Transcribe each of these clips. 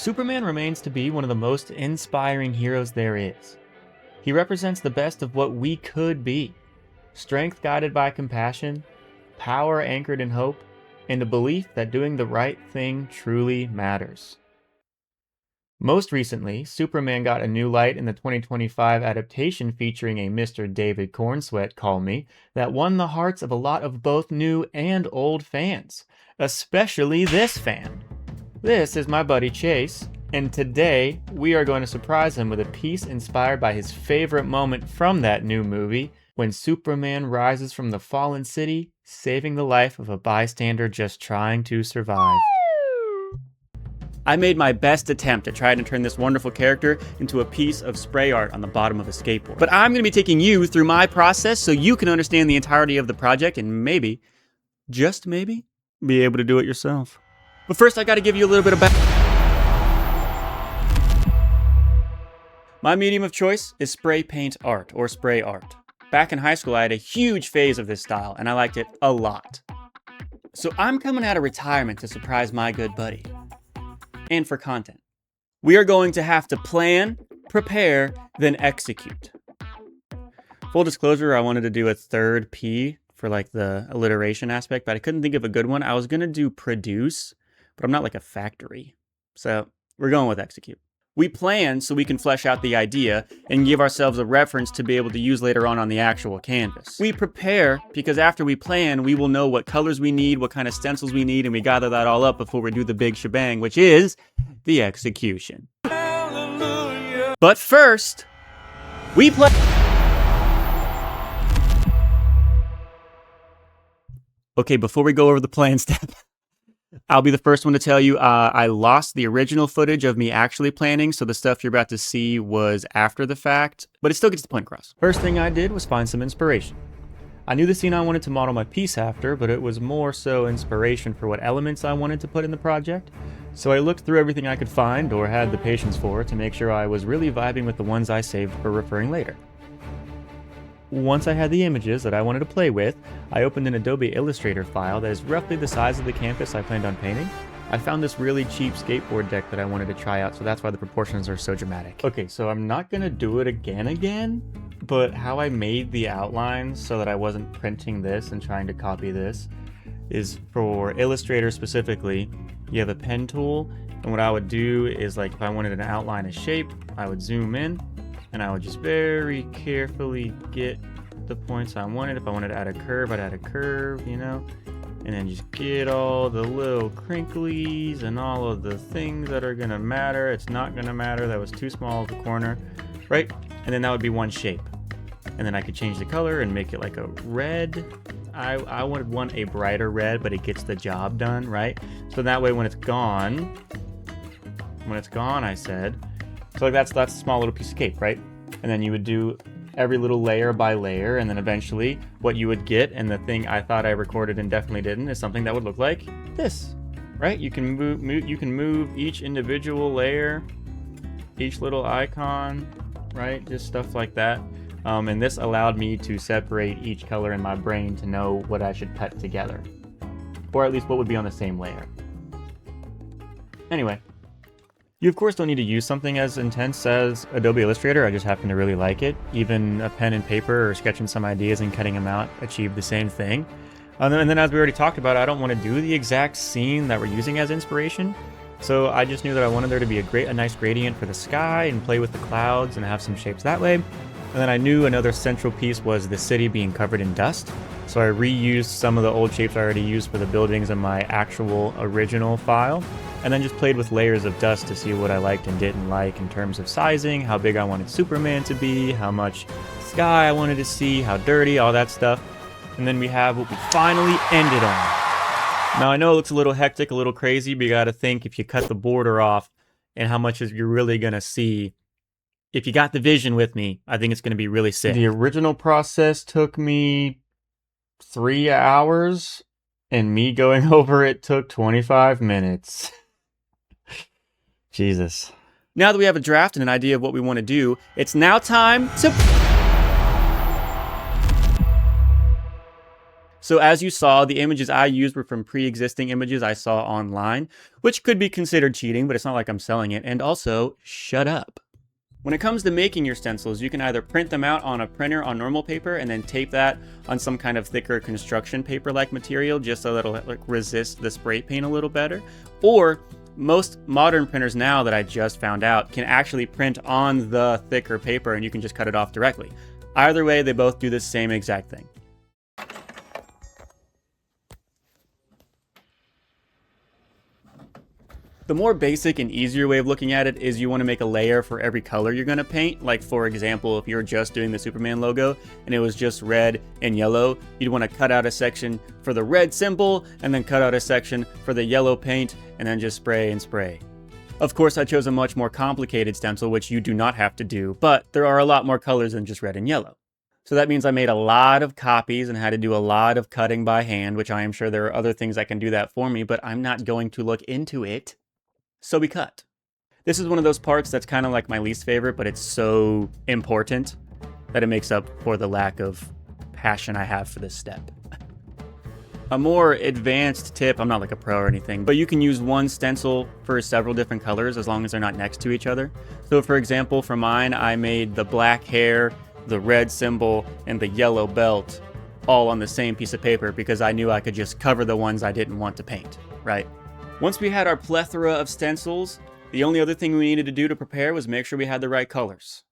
Superman remains to be one of the most inspiring heroes there is. He represents the best of what we could be. Strength guided by compassion, power anchored in hope, and a belief that doing the right thing truly matters. Most recently, Superman got a new light in the 2025 adaptation featuring a Mr. David Cornsweat, call me, that won the hearts of a lot of both new and old fans, especially this fan. This is my buddy Chase, and today we are going to surprise him with a piece inspired by his favorite moment from that new movie, when Superman rises from the fallen city, saving the life of a bystander just trying to survive. I made my best attempt at trying to turn this wonderful character into a piece of spray art on the bottom of a skateboard. But I'm going to be taking you through my process so you can understand the entirety of the project and maybe, just maybe, be able to do it yourself. But first I got to give you a little bit of My medium of choice is spray paint art, or spray art. Back in high school I had a huge phase of this style and I liked it a lot. So I'm coming out of retirement to surprise my good buddy. And for content. We are going to have to plan, prepare, then execute. Full disclosure, I wanted to do a third P for like the alliteration aspect, but I couldn't think of a good one. I was going to do produce, but I'm not like a factory. So we're going with execute. We plan so we can flesh out the idea and give ourselves a reference to be able to use later on the actual canvas. We prepare because after we plan, we will know what colors we need, what kind of stencils we need, and we gather that all up before we do the big shebang, which is the execution. Hallelujah. But first, we play. Okay, before we go over the plan step, I'll be the first one to tell you I lost the original footage of me actually planning, so the stuff you're about to see was after the fact, but it still gets the point across. First thing I did was find some inspiration. I knew the scene I wanted to model my piece after, but it was more so inspiration for what elements I wanted to put in the project, so I looked through everything I could find or had the patience for to make sure I was really vibing with the ones I saved for referring later. Once I had the images that I wanted to play with, I opened an Adobe Illustrator file that is roughly the size of the canvas I planned on painting. I found this really cheap skateboard deck that I wanted to try out, so that's why the proportions are so dramatic. Okay, so I'm not gonna do it again, but how I made the outlines so that I wasn't printing this and trying to copy this is for Illustrator specifically, you have a pen tool, and what I would do is, like, if I wanted an outline of shape, I would zoom in, and I would just very carefully get the points I wanted. If I wanted to add a curve, I'd add a curve, you know? And then just get all the little crinklies and all of the things that are gonna matter. It's not gonna matter, that was too small of a corner, right? And then that would be one shape. And then I could change the color and make it like a red. I would want a brighter red, but it gets the job done, right? So that way when it's gone, I said, so like that's a small little piece of cake, right? And then you would do every little layer by layer, and then eventually what you would get, and the thing I thought I recorded and definitely didn't, is something that would look like this, right? You can move each individual layer, each little icon, right? Just stuff like that. And this allowed me to separate each color in my brain to know what I should cut together, or at least what would be on the same layer. Anyway. You of course don't need to use something as intense as Adobe Illustrator, I just happen to really like it. Even a pen and paper or sketching some ideas and cutting them out achieve the same thing. And then as we already talked about, I don't want to do the exact scene that we're using as inspiration. So I just knew that I wanted there to be a nice gradient for the sky and play with the clouds and have some shapes that way. And then I knew another central piece was the city being covered in dust. So I reused some of the old shapes I already used for the buildings in my actual original file. And then just played with layers of dust to see what I liked and didn't like in terms of sizing, how big I wanted Superman to be, how much sky I wanted to see, how dirty, all that stuff. And then we have what we finally ended on. Now I know it looks a little hectic, a little crazy, but you gotta think if you cut the border off and how much you're really gonna see. If you got the vision with me, I think it's gonna be really sick. The original process took me 3 hours, and me going over it took 25 minutes. Jesus. Now that we have a draft and an idea of what we want to do, it's now time to... So as you saw, the images I used were from pre-existing images I saw online, which could be considered cheating, but it's not like I'm selling it. And also, shut up. When it comes to making your stencils, you can either print them out on a printer on normal paper and then tape that on some kind of thicker construction paper-like material just so that it'll like resist the spray paint a little better. Or most modern printers now that I just found out can actually print on the thicker paper and you can just cut it off directly. Either way, they both do the same exact thing. The more basic and easier way of looking at it is you want to make a layer for every color you're going to paint. Like for example, if you're just doing the Superman logo and it was just red and yellow, you'd want to cut out a section for the red symbol and then cut out a section for the yellow paint and then just spray and spray. Of course, I chose a much more complicated stencil, which you do not have to do, but there are a lot more colors than just red and yellow. So that means I made a lot of copies and had to do a lot of cutting by hand, which I am sure there are other things that can do that for me, but I'm not going to look into it. So we cut. This is one of those parts that's kind of like my least favorite, but it's so important that it makes up for the lack of passion I have for this step. A more advanced tip, I'm not like a pro or anything, but you can use one stencil for several different colors as long as they're not next to each other. So for example, for mine, I made the black hair, the red symbol, and the yellow belt all on the same piece of paper because I knew I could just cover the ones I didn't want to paint, right? Once we had our plethora of stencils, the only other thing we needed to do to prepare was make sure we had the right colors.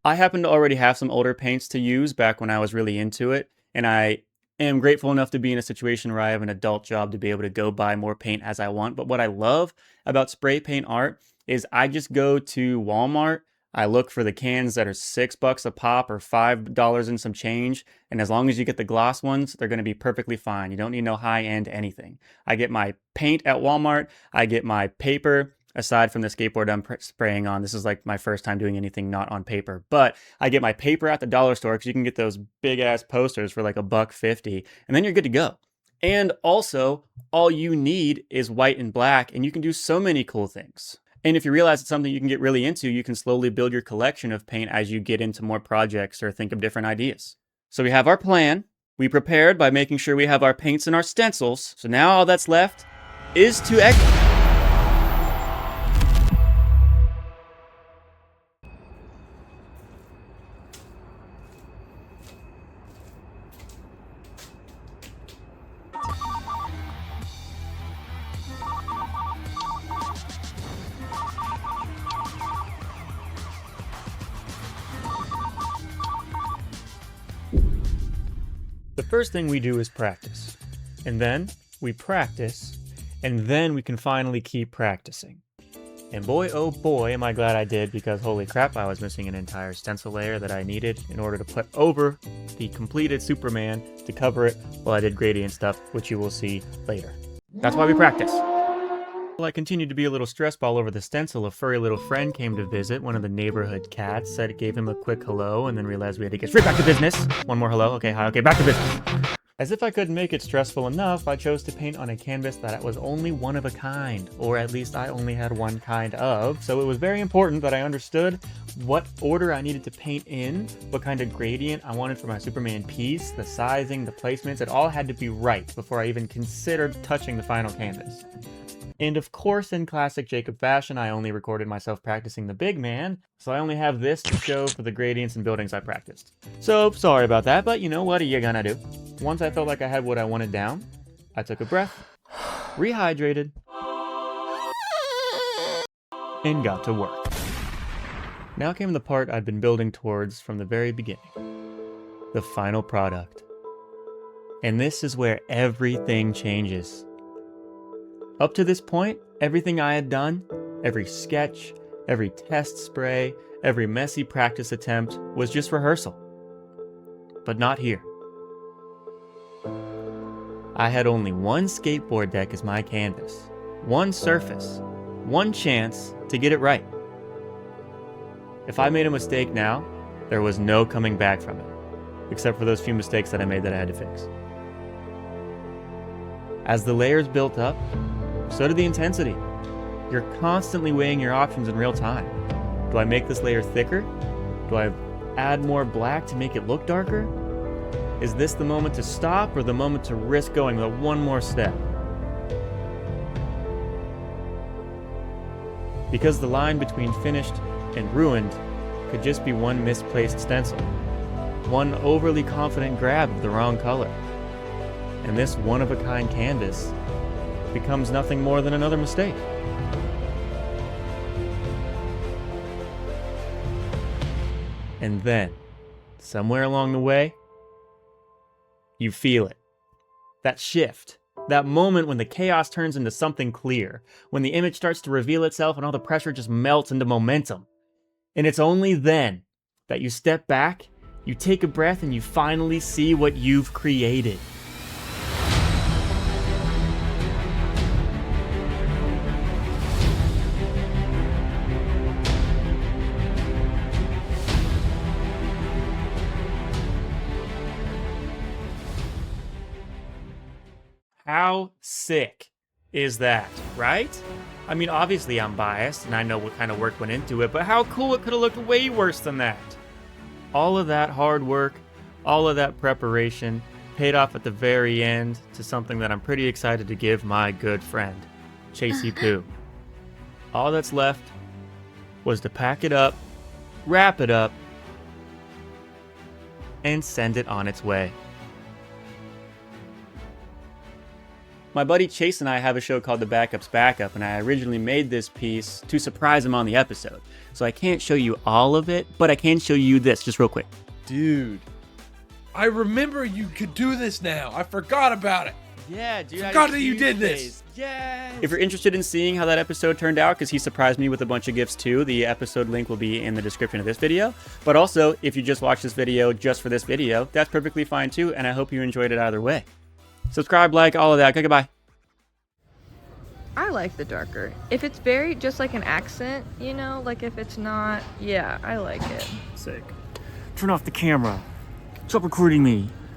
I happen to already have some older paints to use back when I was really into it, and I am grateful enough to be in a situation where I have an adult job to be able to go buy more paint as I want. But what I love about spray paint art is I just go to Walmart, I look for the cans that are $6 a pop or $5 and some change. And as long as you get the gloss ones, they're going to be perfectly fine. You don't need no high-end anything. I get my paint at Walmart. I get my paper, aside from the skateboard I'm spraying on. This is like my first time doing anything not on paper. But I get my paper at the dollar store because you can get those big-ass posters for like $1.50. And then you're good to go. And also, all you need is white and black. And you can do so many cool things. And if you realize it's something you can get really into, you can slowly build your collection of paint as you get into more projects or think of different ideas. So we have our plan. We prepared by making sure we have our paints and our stencils. So now all that's left is to execute. The first thing we do is practice, and then we practice, and then we can finally keep practicing. And boy, oh boy, am I glad I did, because holy crap, I was missing an entire stencil layer that I needed in order to put over the completed Superman to cover it while I did gradient stuff, which you will see later. That's why we practice. While I continued to be a little stress ball over the stencil, a furry little friend came to visit. One of the neighborhood cats said it gave him a quick hello, and then realized we had to get straight back to business. One more hello. Okay, hi. Okay, back to business. As if I couldn't make it stressful enough, I chose to paint on a canvas that was only one of a kind, or at least I only had one kind of, so it was very important that I understood what order I needed to paint in, what kind of gradient I wanted for my Superman piece, the sizing, the placements. It all had to be right before I even considered touching the final canvas. And of course, in classic Jacob fashion, I only recorded myself practicing the big man, so I only have this to show for the gradients and buildings I practiced. So, sorry about that, but you know, what are you gonna do? Once I felt like I had what I wanted down, I took a breath, rehydrated, and got to work. Now came the part I'd been building towards from the very beginning. The final product. And this is where everything changes. Up to this point, everything I had done, every sketch, every test spray, every messy practice attempt was just rehearsal. But not here. I had only one skateboard deck as my canvas, one surface, one chance to get it right. If I made a mistake now, there was no coming back from it, except for those few mistakes that I made that I had to fix. As the layers built up, so did the intensity. You're constantly weighing your options in real time. Do I make this layer thicker? Do I add more black to make it look darker? Is this the moment to stop or the moment to risk going the one more step? Because the line between finished and ruined could just be one misplaced stencil, one overly confident grab of the wrong color. And this one-of-a-kind canvas becomes nothing more than another mistake. And then, somewhere along the way, you feel it. That shift. That moment when the chaos turns into something clear. When the image starts to reveal itself and all the pressure just melts into momentum. And it's only then that you step back, you take a breath, and you finally see what you've created. How sick is that, right? I mean, obviously I'm biased and I know what kind of work went into it, but how cool it could have looked way worse than that. All of that hard work, all of that preparation paid off at the very end to something that I'm pretty excited to give my good friend, Chasey Poo. All that's left was to pack it up, wrap it up, and send it on its way. My buddy Chase and I have a show called The Backup's Backup, and I originally made this piece to surprise him on the episode. So I can't show you all of it, but I can show you this, just real quick. Dude, I remember you could do this now. I forgot about it. Yeah, dude. I forgot that you did this. Yes. If you're interested in seeing how that episode turned out, because he surprised me with a bunch of gifts too, the episode link will be in the description of this video. But also, if you just watched this video just for this video, that's perfectly fine too, and I hope you enjoyed it either way. Subscribe, like, all of that. Okay, goodbye. I like the darker. If it's very just like an accent, you know, like if it's not, yeah, I like it. Sick. Turn off the camera. Stop recording me.